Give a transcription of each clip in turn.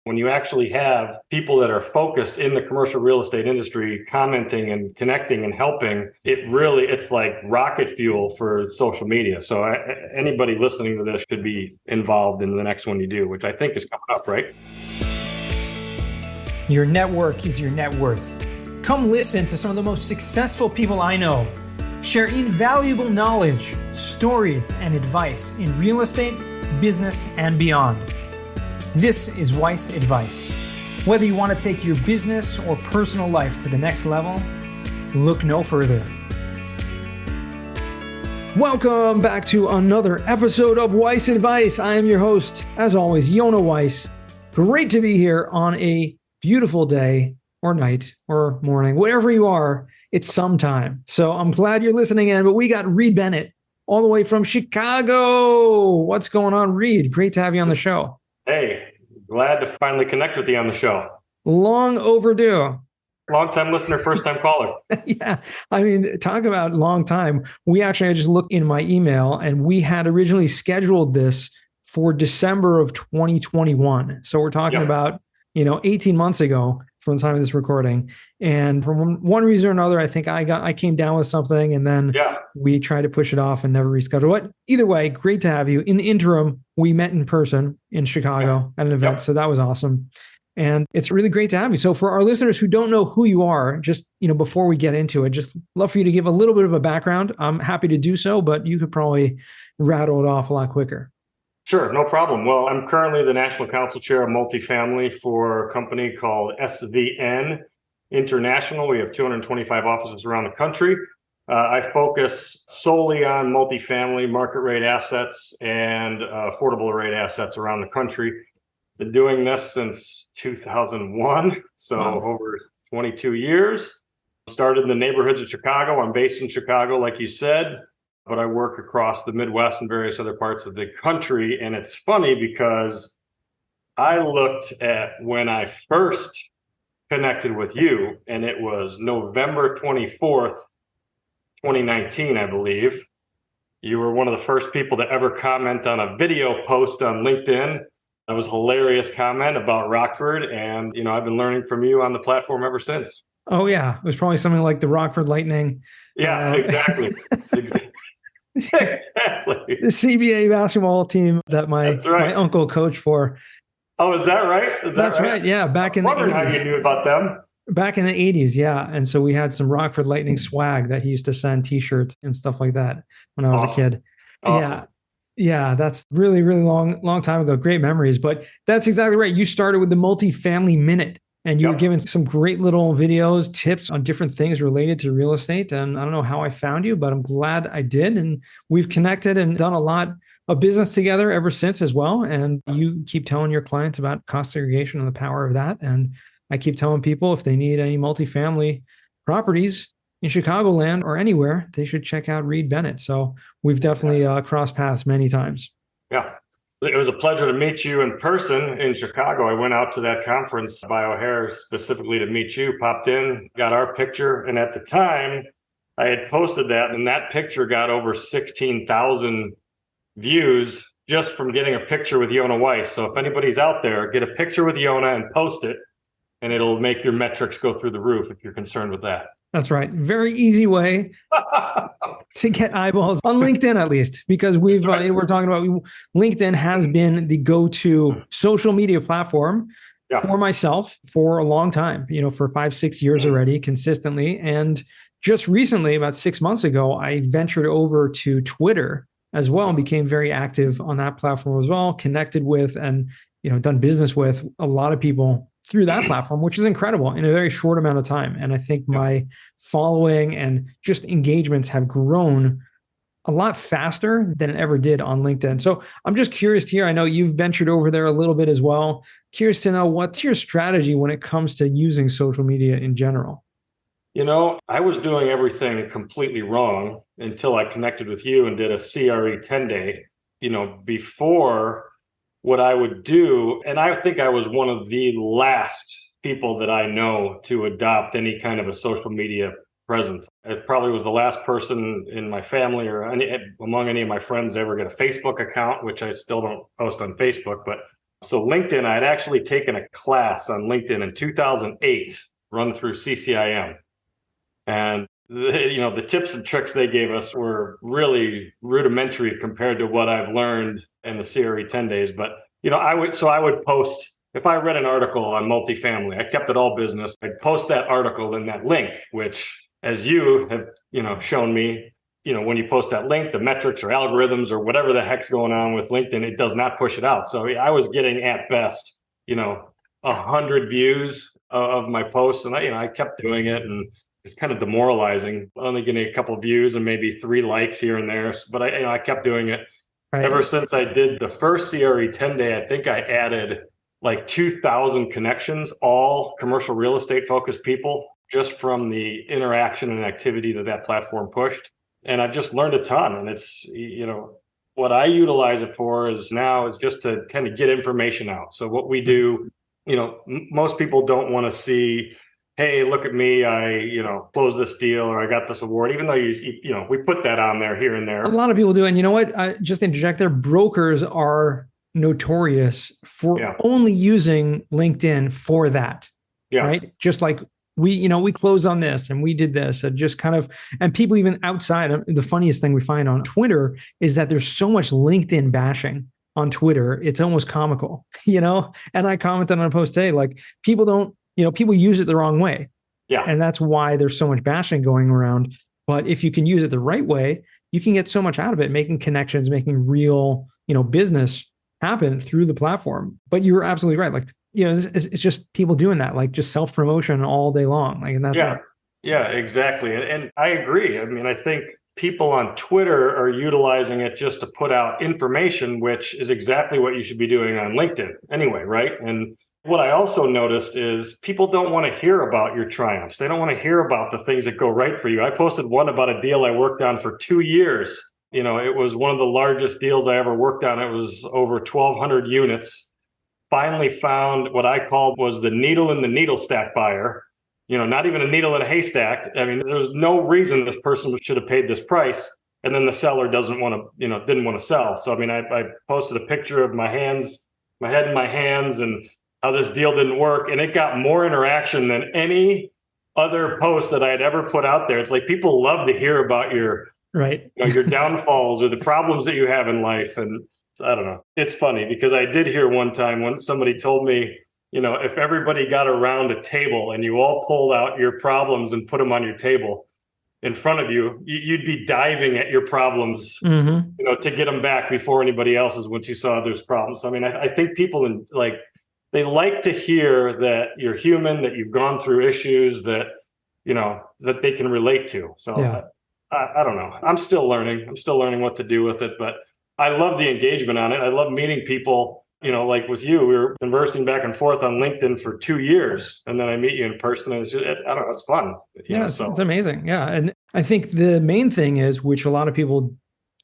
When you actually have people that are focused in the commercial real estate industry commenting and connecting and helping, it's like rocket fuel for social media. So anybody listening to this should be involved in the next one you do, which I think is coming up, right? Your network is your net worth. Come listen to some of the most successful people I know share invaluable knowledge, stories, and advice in real estate, business, and beyond. This is Weiss Advice. Whether you want to take your business or personal life to the next level, look no further. Welcome back to another episode of Weiss Advice. I am your host, as always, Yonah Weiss. Great to be here on a beautiful day or night or morning, wherever you are, it's sometime. So I'm glad you're listening in, but we got Reid Bennett all the way from Chicago. What's going on, Reid? Great to have you on the show. Hey, glad to finally connect with you on the show. Long overdue. Long-time listener, first-time caller. Yeah. I mean, talk about long time. I just looked in my email and we had originally scheduled this for December of 2021. So we're talking about, 18 months ago from the time of this recording. And from one reason or another, I think I came down with something and then we tried to push it off and never rescheduled. But either way, great to have you. In the interim, we met in person in Chicago at an event. So that was awesome. And it's really great to have you. So for our listeners who don't know who you are, just, before we get into it, just love for you to give a little bit of a background. I'm happy to do so, but you could probably rattle it off a lot quicker. Sure, no problem. Well, I'm currently the National Council Chair of Multifamily for a company called SVN International. We have 225 offices around the country. I focus solely on multifamily market rate assets and affordable rate assets around the country. Been doing this since 2001, so over 22 years. Started in the neighborhoods of Chicago. I'm based in Chicago, like you said, but I work across the Midwest and various other parts of the country. And it's funny because I looked at when I first connected with you, and it was November 24th, 2019, I believe. You were one of the first people to ever comment on a video post on LinkedIn. That was a hilarious comment about Rockford. And, I've been learning from you on the platform ever since. Oh, yeah. It was probably something like the Rockford Lightning. Yeah, exactly. Exactly. The CBA basketball team that my uncle coached for. Oh, is that right? That's right. Yeah. Back in the 80s. How you knew about them. Back in the 80s. Yeah. And so we had some Rockford Lightning swag that he used to send t-shirts and stuff like that when I was a kid. Awesome. Yeah. Yeah. That's really, really long time ago. Great memories. But that's exactly right. You started with the Multifamily Minute. And you were given some great little videos, tips on different things related to real estate. And I don't know how I found you, but I'm glad I did. And we've connected and done a lot of business together ever since as well. And you keep telling your clients about cost segregation and the power of that. And I keep telling people if they need any multifamily properties in Chicagoland or anywhere, they should check out Reid Bennett. So we've definitely crossed paths many times. Yeah. It was a pleasure to meet you in person in Chicago. I went out to that conference by O'Hare specifically to meet you, popped in, got our picture. And at the time, I had posted that, and that picture got over 16,000 views just from getting a picture with Yonah Weiss. So if anybody's out there, get a picture with Yonah and post it, and it'll make your metrics go through the roof if you're concerned with that. That's right. Very easy way to get eyeballs on LinkedIn, at least, because we're talking about LinkedIn has been the go-to social media platform for myself for a long time, for 5-6 years already consistently. And just recently, about 6 months ago, I ventured over to Twitter as well and became very active on that platform as well, connected with and, done business with a lot of people through that platform, which is incredible in a very short amount of time. And I think my following and just engagements have grown a lot faster than it ever did on LinkedIn. So I'm just curious to hear, I know you've ventured over there a little bit as well. Curious to know, what's your strategy when it comes to using social media in general? I was doing everything completely wrong until I connected with you and did a CRE 10-day, before what I would do. And I think I was one of the last people that I know to adopt any kind of a social media presence. I probably was the last person in my family or among any of my friends to ever get a Facebook account, which I still don't post on Facebook, but So LinkedIn, I had actually taken a class on LinkedIn in 2008, run through CCIM. And the tips and tricks they gave us were really rudimentary compared to what I've learned in the CRE 10 days. But, I would post, if I read an article on multifamily, I kept it all business. I'd post that article and that link, which, as you have, shown me, when you post that link, the metrics or algorithms or whatever the heck's going on with LinkedIn, it does not push it out. So I was getting at best, 100 views of my posts, and I kept doing it, and it's kind of demoralizing. Only getting a couple of views and maybe 3 likes here and there, but I kept doing it. Right. Ever since I did the first CRE 10 day, I think I added like 2,000 connections, all commercial real estate focused people, just from the interaction and activity that platform pushed. And I've just learned a ton. And it's, what I utilize it for is just to kind of get information out. So what we do, most people don't want to see, hey, look at me, I, closed this deal or I got this award, even though we put that on there here and there. A lot of people do. And you know what? I just interject there. Brokers are notorious for only using LinkedIn for that. Yeah. Right. Just like we closed on this and we did this, and just kind of, and people even outside of the funniest thing we find on Twitter is that there's so much LinkedIn bashing on Twitter. It's almost comical, and I commented on a post today, like people use it the wrong way. Yeah. And that's why there's so much bashing going around. But if you can use it the right way, you can get so much out of it, making connections, making real, business happen through the platform. But you're absolutely right. Like, it's just people doing that, like just self-promotion all day long. Like, and that's it. Yeah, exactly. And I agree. I mean, I think people on Twitter are utilizing it just to put out information, which is exactly what you should be doing on LinkedIn anyway, right? And what I also noticed is people don't want to hear about your triumphs. They don't want to hear about the things that go right for you. I posted one about a deal I worked on for 2 years. It was one of the largest deals I ever worked on. It was over 1,200 units. Finally found what I called was the needle in the needle stack buyer. Not even a needle in a haystack. I mean, there's no reason this person should have paid this price. And then the seller didn't want to sell. So, I mean, I posted a picture of my head in my hands and how this deal didn't work. And it got more interaction than any other post that I had ever put out there. It's like people love to hear about your downfalls or the problems that you have in life. And I don't know. It's funny because I did hear one time when somebody told me, if everybody got around a table and you all pulled out your problems and put them on your table in front of you, you'd be diving at your problems, to get them back before anybody else's once you saw others' problems. So, I mean, I think people they like to hear that you're human, that you've gone through issues that, that they can relate to. So I don't know. I'm still learning what to do with it, but I love the engagement on it. I love meeting people, like with you. We were conversing back and forth on LinkedIn for 2 years, and then I meet you in person. And it's just, I don't know, it's fun. It's amazing. Yeah. And I think the main thing is, which a lot of people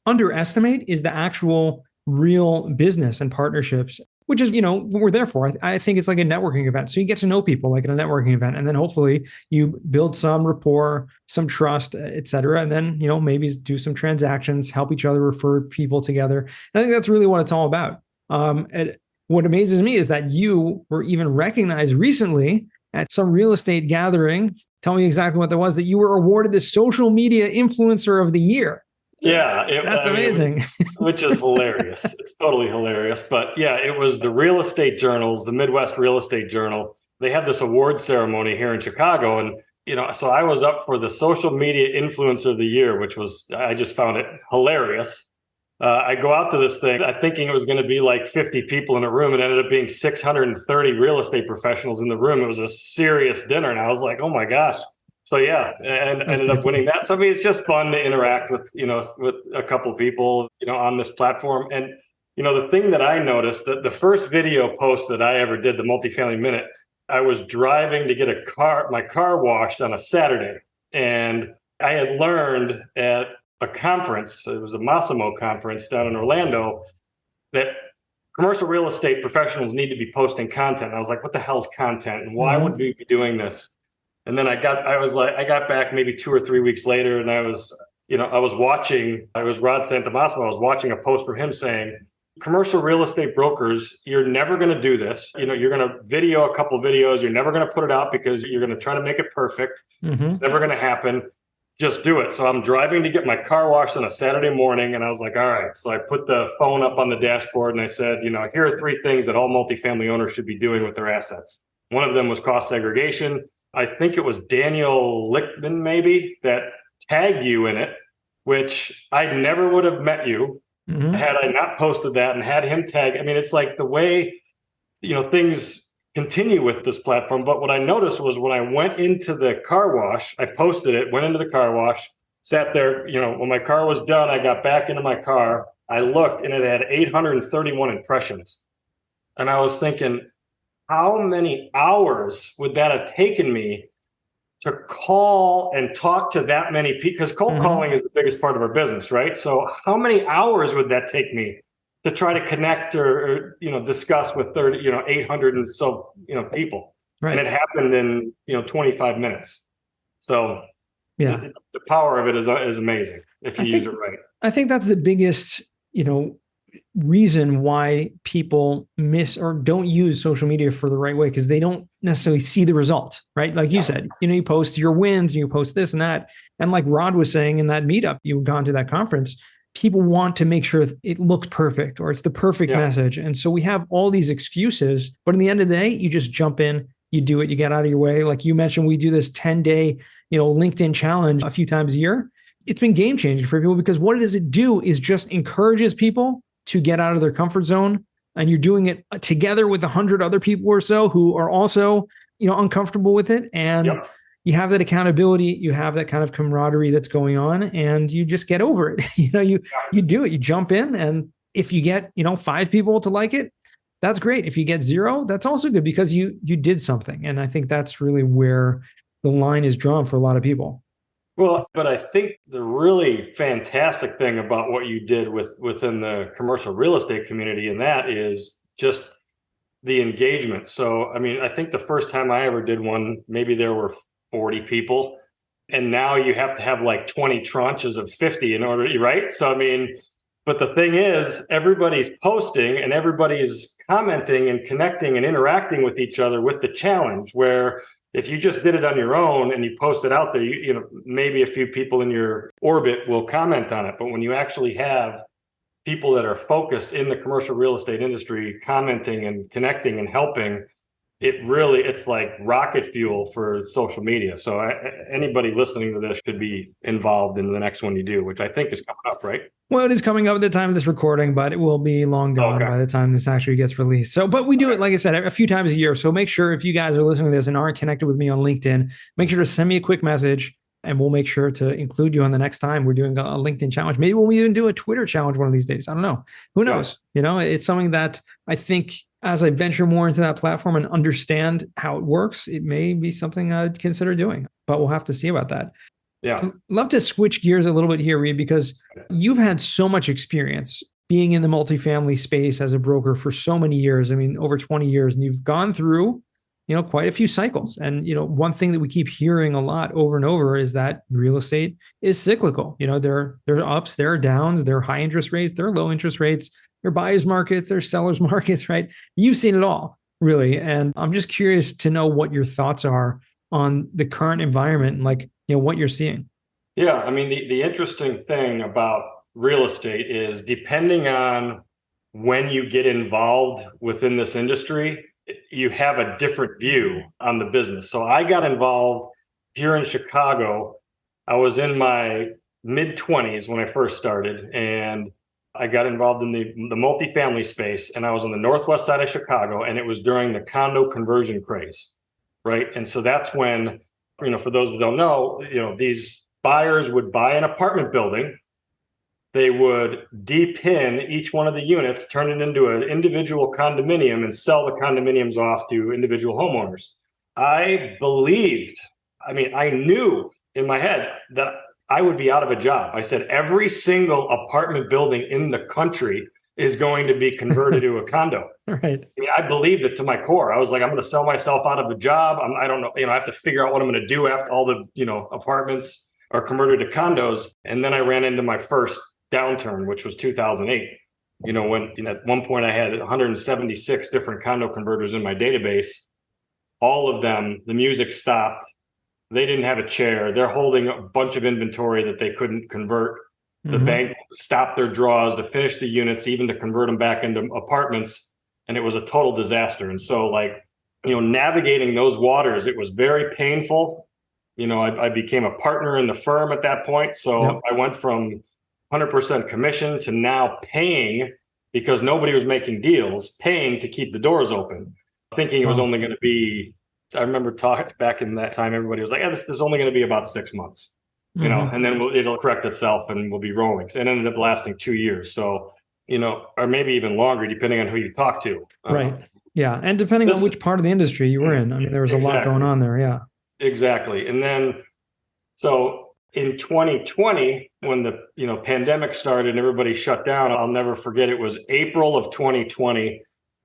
underestimate, is the actual real business and partnerships, which is, what we're there for. I think it's like a networking event. So you get to know people like at a networking event, and then hopefully you build some rapport, some trust, et cetera. And then, maybe do some transactions, help each other, refer people together. And I think that's really what it's all about. And what amazes me is that you were even recognized recently at some real estate gathering. Tell me exactly what that was, that you were awarded the Social Media Influencer of the Year. Yeah, that's amazing. Which is hilarious. It's totally hilarious. But yeah, it was the real estate journals, the Midwest Real Estate Journal. They had this award ceremony here in Chicago. And, so I was up for the Social Media Influencer of the Year, which I just found it hilarious. I go out to this thing, thinking it was going to be like 50 people in a room. It ended up being 630 real estate professionals in the room. It was a serious dinner. And I was like, oh my gosh. So yeah, and ended up winning that. So I mean, it's just fun to interact with, with a couple of people, on this platform. And, the thing that I noticed, that the first video post that I ever did, the Multifamily Minute, I was driving to get my car washed on a Saturday. And I had learned at a conference, it was a Massimo conference down in Orlando, that commercial real estate professionals need to be posting content. And I was like, what the hell's content? And why would we be doing this? And then I got back maybe 2 or 3 weeks later, and I was watching, it was Rod Santomassimo, I was watching a post from him saying, commercial real estate brokers, you're never going to do this. You're going to video a couple videos. You're never going to put it out because you're going to try to make it perfect. It's never going to happen. Just do it. So I'm driving to get my car washed on a Saturday morning, and I was like, all right. So I put the phone up on the dashboard and I said, here are 3 things that all multifamily owners should be doing with their assets. One of them was cost segregation. I think it was Daniel Lichtman, maybe, that tagged you in it, which I never would have met you had I not posted that and had him tag. I mean, it's like the way, things continue with this platform. But what I noticed was when I went into the car wash, I posted it, went into the car wash, sat there, when my car was done, I got back into my car, I looked and it had 831 impressions. And I was thinking, how many hours would that have taken me to call and talk to that many people? Because cold calling is the biggest part of our business, right? So how many hours would that take me to try to connect or discuss with 800 and so, people. Right. And it happened in, 25 minutes. So the power of it is amazing if you use it right. I think that's the biggest, reason why people miss or don't use social media for the right way, because they don't necessarily see the result, right? Like you said, you post your wins, you post this and that. And like Rod was saying in that meetup, you've gone to that conference, people want to make sure it looks perfect or it's the perfect message. And so we have all these excuses, but in the end of the day, you just jump in, you do it, you get out of your way. Like you mentioned, we do this 10-day, LinkedIn challenge a few times a year. It's been game changing for people because what does it do is just encourages people to get out of their comfort zone. And you're doing it together with 100 other people or so who are also, uncomfortable with it. And you have that accountability, you have that kind of camaraderie that's going on, and you just get over it. You do it, you jump in. And if you get, 5 people to like it, that's great. If you get 0, that's also good because you did something. And I think that's really where the line is drawn for a lot of people. Well, but I think the really fantastic thing about what you did within the commercial real estate community, and that is just the engagement. So, I mean, I think the first time I ever did one, maybe there were 40 people, and now you have to have like 20 tranches of 50 in order, right? So, I mean, but the thing is, everybody's posting and everybody's commenting and connecting and interacting with each other with the challenge, where if you just did it on your own and you post it out there, maybe a few people in your orbit will comment on it. But when you actually have people that are focused in the commercial real estate industry commenting and connecting and helping, it's like rocket fuel for social media. So anybody listening to this should be involved in the next one you do, which I think is coming up, right? Well, it is coming up at the time of this recording, but it will be long gone by the time this actually gets released. So, but we do it, like I said, a few times a year. So make sure if you guys are listening to this and aren't connected with me on LinkedIn, make sure to send me a quick message and we'll make sure to include you on the next time we're doing a LinkedIn challenge. Maybe we'll even do a Twitter challenge one of these days. I don't know. Who knows? It's something that I think as I venture more into that platform and understand how it works, it may be something I'd consider doing, but we'll have to see about that. Yeah. I'd love to switch gears a little bit here, Reid, because you've had so much experience being in the multifamily space as a broker for so many years. I mean, over 20 years, and you've gone through, quite a few cycles. And, one thing that we keep hearing a lot over and over is that real estate is cyclical. There are ups, there are downs, there are high interest rates, there are low interest rates, there are buyers markets, there are sellers markets, right? You've seen it all, really. And I'm just curious to know what your thoughts are on the current environment and what you're seeing. Yeah. I mean, the interesting thing about real estate is depending on when you get involved within this industry, you have a different view on the business. So I got involved here in Chicago. I was in my mid-20s when I first started, and I got involved in the multifamily space, and I was on the northwest side of Chicago, and it was during the condo conversion craze, right? And so that's when, for those that don't know, these buyers would buy an apartment building, they would de-pin each one of the units, turn it into an individual condominium, and sell the condominiums off to individual homeowners. I knew in my head that I would be out of a job. I said, every single apartment building in the country is going to be converted to a condo. Right. I believed it to my core. I was like, I'm going to sell myself out of a job. I don't know. I have to figure out what I'm going to do after all the, apartments are converted to condos. And then I ran into my first downturn, which was 2008. When at one point I had 176 different condo converters in my database, all of them, the music stopped. They didn't have a chair. They're holding a bunch of inventory that they couldn't convert. The bank stopped their draws to finish the units, even to convert them back into apartments. And it was a total disaster. And so navigating those waters, it was very painful. I became a partner in the firm at that point. So I went from 100% commission to now paying, because nobody was making deals, paying to keep the doors open, thinking it was only going to be, I remember talking back in that time, everybody was like, this is only going to be about 6 months, and then it'll correct itself and we'll be rolling. So it ended up lasting 2 years. So, or maybe even longer, depending on who you talk to. Right. Yeah. And depending on which part of the industry you were in. I mean, there was a lot going on there. Yeah. Exactly. And then, so in 2020, when the pandemic started and everybody shut down, I'll never forget, it was April of 2020.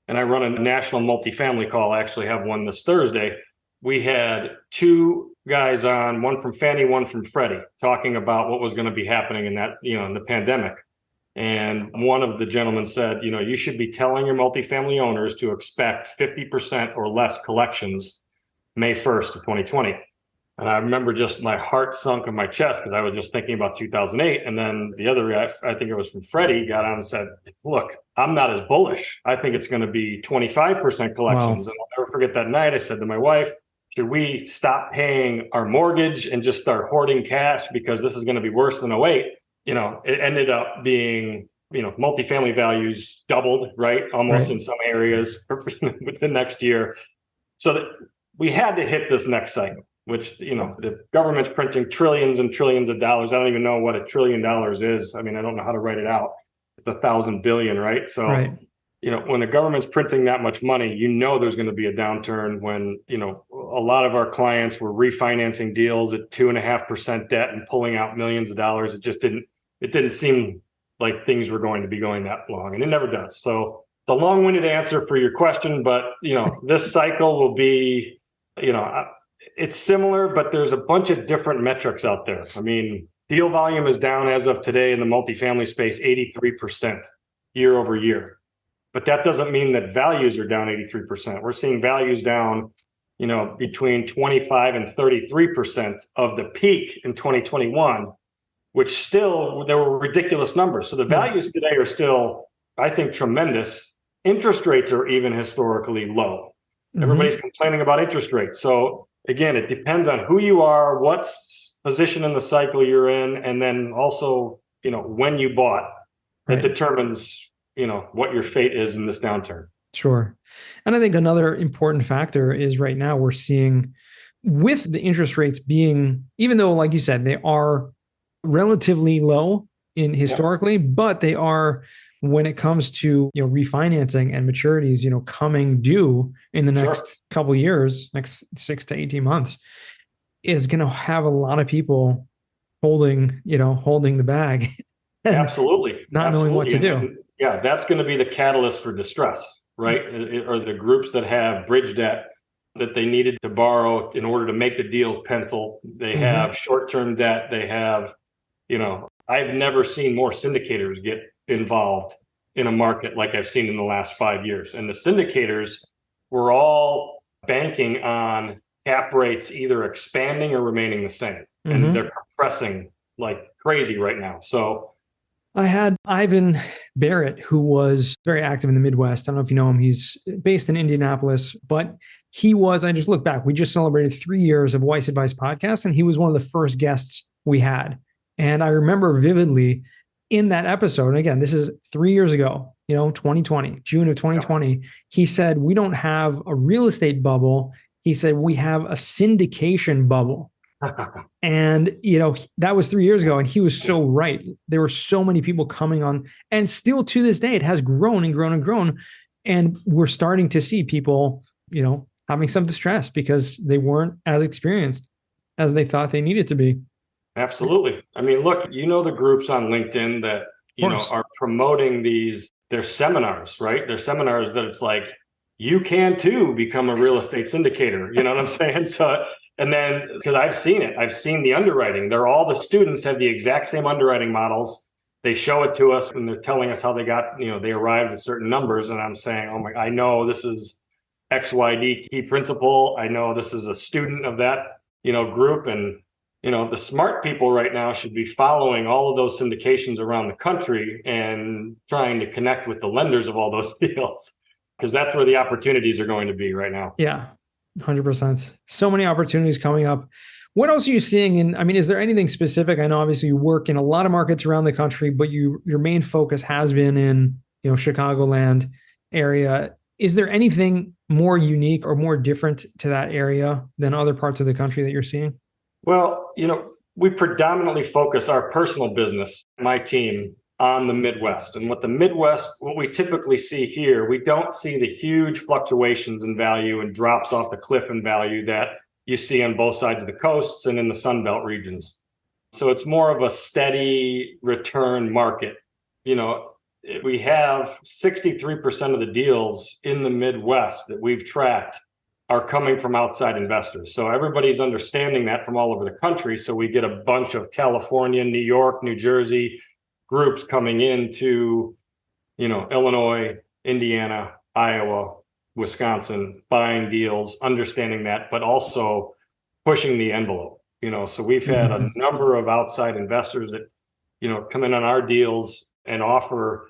And I run a national multifamily call. I actually have one this Thursday. We had two guys on, one from Fannie, one from Freddie, talking about what was going to be happening in that, in the pandemic. And one of the gentlemen said, you should be telling your multifamily owners to expect 50% or less collections May 1st of 2020. And I remember just my heart sunk in my chest, because I was just thinking about 2008. And then the other guy, I think it was from Freddie, got on and said, look, I'm not as bullish. I think it's going to be 25% collections. Wow. And I'll never forget that night. I said to my wife, should we stop paying our mortgage and just start hoarding cash, because this is going to be worse than 08? It ended up being, multifamily values doubled, right? Almost in some areas with the next year. So that we had to hit this next cycle, which, the government's printing trillions and trillions of dollars. I don't even know what $1 trillion is. I mean, I don't know how to write it out. It's 1,000 billion, right? So, when the government's printing that much money, there's going to be a downturn. When, a lot of our clients were refinancing deals at 2.5% debt and pulling out millions of dollars. It didn't seem like things were going to be going that long, and it never does. So the long-winded answer for your question, but, this cycle will be, it's similar, but there's a bunch of different metrics out there. I mean, deal volume is down as of today in the multifamily space, 83% year over year. But that doesn't mean that values are down 83%. We're seeing values down, between 25 and 33% of the peak in 2021, which still, there were ridiculous numbers. So the values today are still, I think, tremendous. Interest rates are even historically low. Everybody's complaining about interest rates. So again, it depends on who you are, what position in the cycle you're in, and then also, when you bought. That determines, what your fate is in this downturn. Sure. And I think another important factor is right now we're seeing, with the interest rates being, even though, like you said, they are relatively low in historically, but they are, when it comes to refinancing and maturities, coming due in the next couple of years, next 6 to 18 months, is going to have a lot of people holding the bag. Absolutely. Not knowing what to do. And that's going to be the catalyst for distress, right? Or the groups that have bridge debt that they needed to borrow in order to make the deals pencil. They have short-term debt. They have, I've never seen more syndicators get involved in a market like I've seen in the last 5 years. And the syndicators were all banking on cap rates either expanding or remaining the same. And they're compressing like crazy right now. So I had Ivan Barrett, who was very active in the Midwest. I don't know if you know him. He's based in Indianapolis, but I just looked back. We just celebrated 3 years of Weiss Advice podcast, and he was one of the first guests we had. And I remember vividly in that episode, and again, this is 3 years ago, 2020, June of 2020, he said, we don't have a real estate bubble. He said, we have a syndication bubble. And, that was 3 years ago. And he was so right. There were so many people coming on, and still to this day, it has grown and grown and grown. And we're starting to see people, having some distress because they weren't as experienced as they thought they needed to be. Absolutely. I mean, look, the groups on LinkedIn that, are promoting their seminars, right? Their seminars that it's like, you can too become a real estate syndicator. You know what I'm saying? So, and then, because I've seen it, I've seen the underwriting. The students have the exact same underwriting models. they show it to us and they're telling us how they got, they arrived at certain numbers. And I'm saying, oh my, I know this is XYD key principal. I know this is a student of that, group. And, the smart people right now should be following all of those syndications around the country and trying to connect with the lenders of all those deals, because that's where the opportunities are going to be right now. Yeah, 100%. So many opportunities coming up. What else are you seeing is there anything specific? I know obviously you work in a lot of markets around the country, but your main focus has been in, Chicagoland area. Is there anything more unique or more different to that area than other parts of the country that you're seeing? Well, we predominantly focus our personal business, my team, on the Midwest. And what we typically see here, we don't see the huge fluctuations in value and drops off the cliff in value that you see on both sides of the coasts and in the Sun Belt regions. So it's more of a steady return market. We have 63% of the deals in the Midwest that we've tracked are coming from outside investors. So everybody's understanding that from all over the country. So we get a bunch of California, New York, New Jersey groups coming into, Illinois, Indiana, Iowa, Wisconsin, buying deals, understanding that, but also pushing the envelope. So we've had a number of outside investors that, come in on our deals and offer,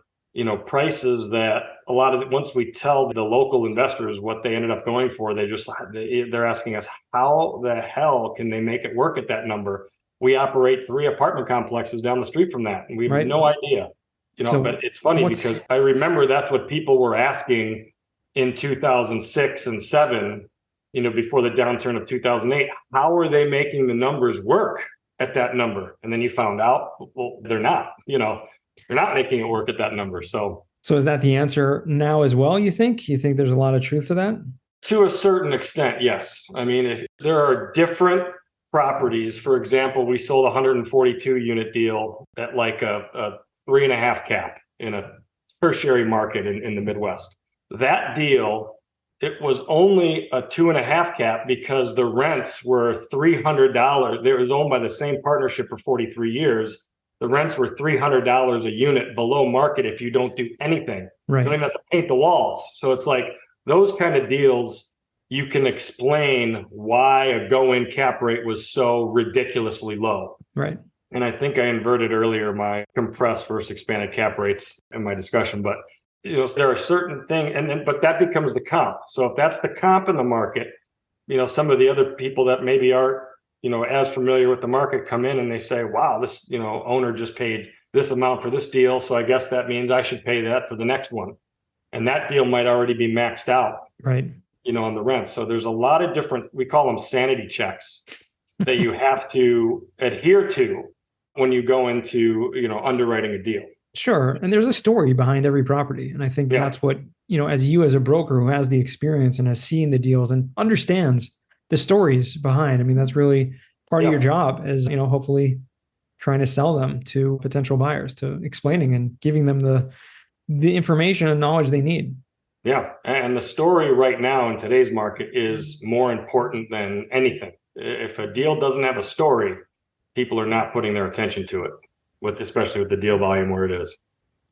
prices that once we tell the local investors what they ended up going for, they're asking us, how the hell can they make it work at that number? We operate 3 apartment complexes down the street from that, and we have no idea, but it's funny because I remember that's what people were asking in 2006 and 7, before the downturn of 2008. How are they making the numbers work at that number? And then you found out, well, they're not, they're not making it work at that number. So is that the answer now as well, you think? You think there's a lot of truth to that? To a certain extent, yes. If there are different properties, for example, we sold a 142 unit deal at like a 3.5 cap in a tertiary market in the Midwest. That deal, it was only a 2.5 cap because the rents were $300. It was owned by the same partnership for 43 years. The rents were $300 a unit below market if you don't do anything. Right. You don't even have to paint the walls. So it's like those kind of deals, you can explain why a go-in cap rate was so ridiculously low. Right. And I think I inverted earlier my compressed versus expanded cap rates in my discussion, but there are certain things, but that becomes the comp. So if that's the comp in the market, some of the other people that maybe aren't, as familiar with the market come in and they say, wow, this, owner just paid this amount for this deal. So I guess that means I should pay that for the next one. And that deal might already be maxed out, right? On the rent. So there's a lot of different, we call them sanity checks that you have to adhere to when you go into, underwriting a deal. Sure. And there's a story behind every property. And I think that's what, as a broker who has the experience and has seen the deals and understands the stories behind. That's really part of your job is, hopefully trying to sell them to potential buyers, to explaining and giving them the information and knowledge they need. Yeah. And the story right now in today's market is more important than anything. If a deal doesn't have a story, people are not putting their attention to it, especially with the deal volume where it is.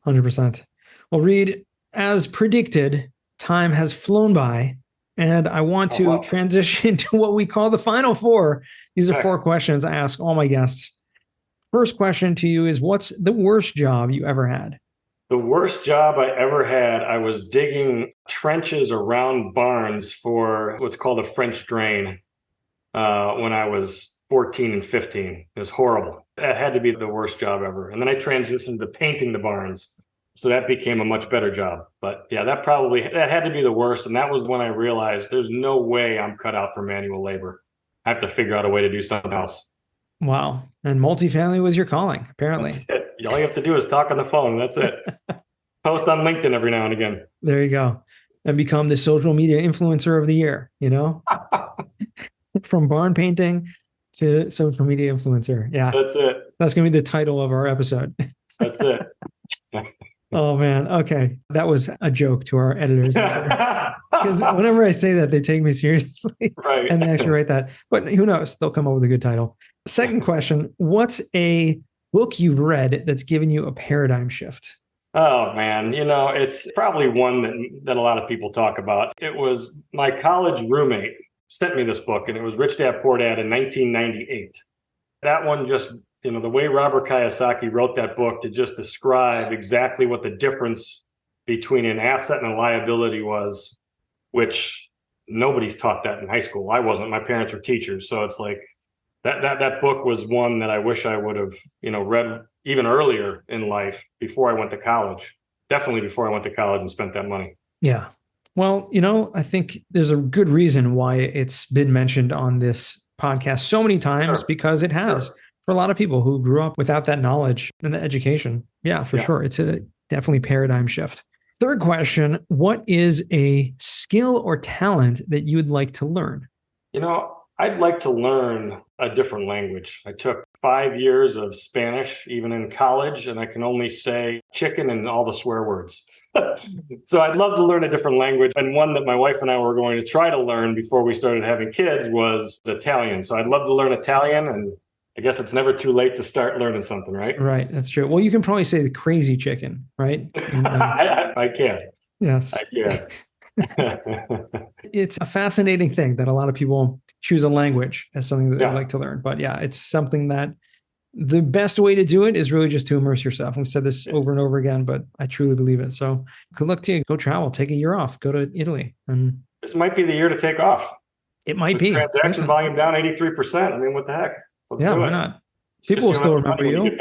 100%. Well, Reid, as predicted, time has flown by, and I want to transition to what we call the final 4. These are 4 questions I ask all my guests. First question to you is, what's the worst job you ever had? The worst job I ever had, I was digging trenches around barns for what's called a French drain when I was 14 and 15. It was horrible. That had to be the worst job ever. And then I transitioned to painting the barns. So that became a much better job. But yeah, that had to be the worst. And that was when I realized there's no way I'm cut out for manual labor. I have to figure out a way to do something else. Wow. And multifamily was your calling, apparently. That's it. All you have to do is talk on the phone. That's it. Post on LinkedIn every now and again. There you go. And become the social media influencer of the year, From barn painting to social media influencer. Yeah. That's it. That's going to be the title of our episode. That's it. Oh, man. Okay. That was a joke to our editors. Because whenever I say that, they take me seriously. Right. And they actually write that. But who knows? They'll come up with a good title. Second question. What's a book you've read that's given you a paradigm shift? Oh man, it's probably one that a lot of people talk about. It was my college roommate sent me this book, and it was Rich Dad Poor Dad in 1998. That one just, the way Robert Kiyosaki wrote that book to just describe exactly what the difference between an asset and a liability was, which nobody's taught that in high school. I wasn't. My parents were teachers, so it's like that book was one that I wish I would have, read even earlier in life before I went to college. Definitely before I went to college and spent that money. Yeah. Well, I think there's a good reason why it's been mentioned on this podcast so many times, because it has for a lot of people who grew up without that knowledge and the education. Yeah, for sure. It's a definitely paradigm shift. Third question, what is a skill or talent that you would like to learn? I'd like to learn a different language. I took 5 years of Spanish, even in college, and I can only say chicken and all the swear words. So I'd love to learn a different language. And one that my wife and I were going to try to learn before we started having kids was Italian. So I'd love to learn Italian, and I guess it's never too late to start learning something, right? Right, that's true. Well, you can probably say the crazy chicken, right? And, I can. Yes. I can. It's a fascinating thing that a lot of people choose a language as something that they like to learn. But yeah, it's something that the best way to do it is really just to immerse yourself. We've said this over and over again, but I truly believe it. So good luck to you. Go travel, take a year off, go to Italy. And this might be the year to take off. It might be. Transaction volume down 83%. I mean, what the heck? Let's do it. Why not? People will still remember you.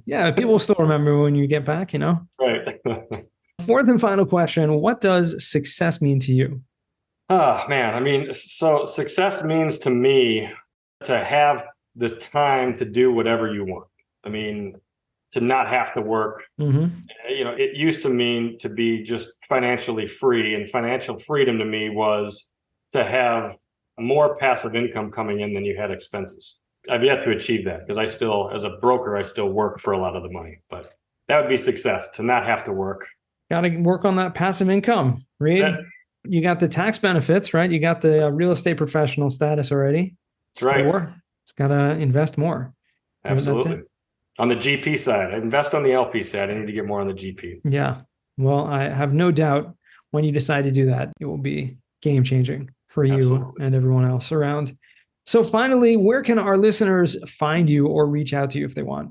Yeah, people will still remember when you get back, Right. Fourth and final question. What does success mean to you? Oh, man. I mean, so success means to me to have the time to do whatever you want. I mean, to not have to work. Mm-hmm. It used to mean to be just financially free, and financial freedom to me was to have more passive income coming in than you had expenses. I've yet to achieve that because as a broker, I still work for a lot of the money, but that would be success, to not have to work. Got to work on that passive income, Reid. You got the tax benefits, right? You got the real estate professional status already. That's right. Just got to invest more. Absolutely. On the GP side, I invest on the LP side. I need to get more on the GP. Yeah. Well, I have no doubt when you decide to do that, it will be game changing for you and everyone else around. So finally, where can our listeners find you or reach out to you if they want?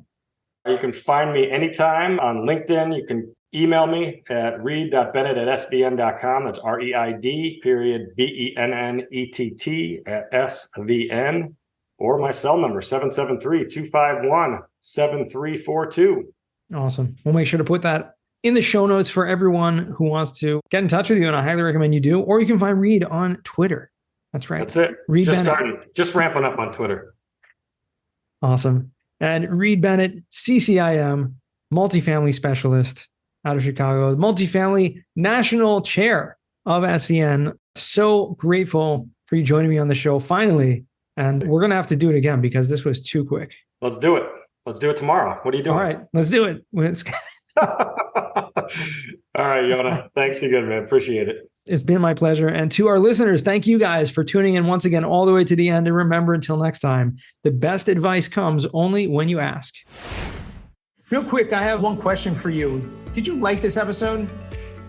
You can find me anytime on LinkedIn. You can email me at reid.bennett@svn.com. That's REID.BENNETT@SVN, or my cell number, 773-251-7342. Awesome. We'll make sure to put that in the show notes for everyone who wants to get in touch with you, and I highly recommend you do. Or you can find Reid on Twitter. That's right. That's it. Reid just Bennett. started. Just ramping up on Twitter. Awesome. And Reid Bennett, CCIM, multifamily specialist out of Chicago, multifamily national chair of SVN. So grateful for you joining me on the show finally. And we're going to have to do it again because this was too quick. Let's do it. Let's do it tomorrow. What are you doing? All right, let's do it. All right, Yona. Thanks again, man. Appreciate it. It's been my pleasure. And to our listeners, thank you guys for tuning in once again all the way to the end. And remember, until next time, the best advice comes only when you ask. Real quick, I have one question for you. Did you like this episode?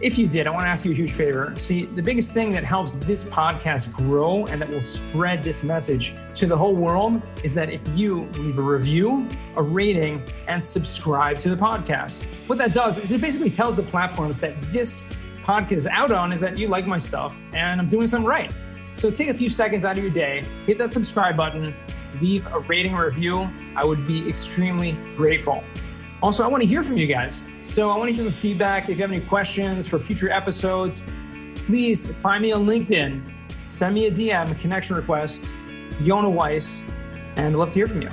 If you did, I want to ask you a huge favor. See, the biggest thing that helps this podcast grow and that will spread this message to the whole world is that if you leave a review, a rating, and subscribe to the podcast. What that does is it basically tells the platforms that this podcast is out on is that you like my stuff and I'm doing something right. So take a few seconds out of your day, hit that subscribe button, leave a rating or review. I would be extremely grateful. Also, I want to hear from you guys. So I want to hear some feedback. If you have any questions for future episodes, please find me on LinkedIn, send me a DM, a connection request, Yona Weiss, and I'd love to hear from you.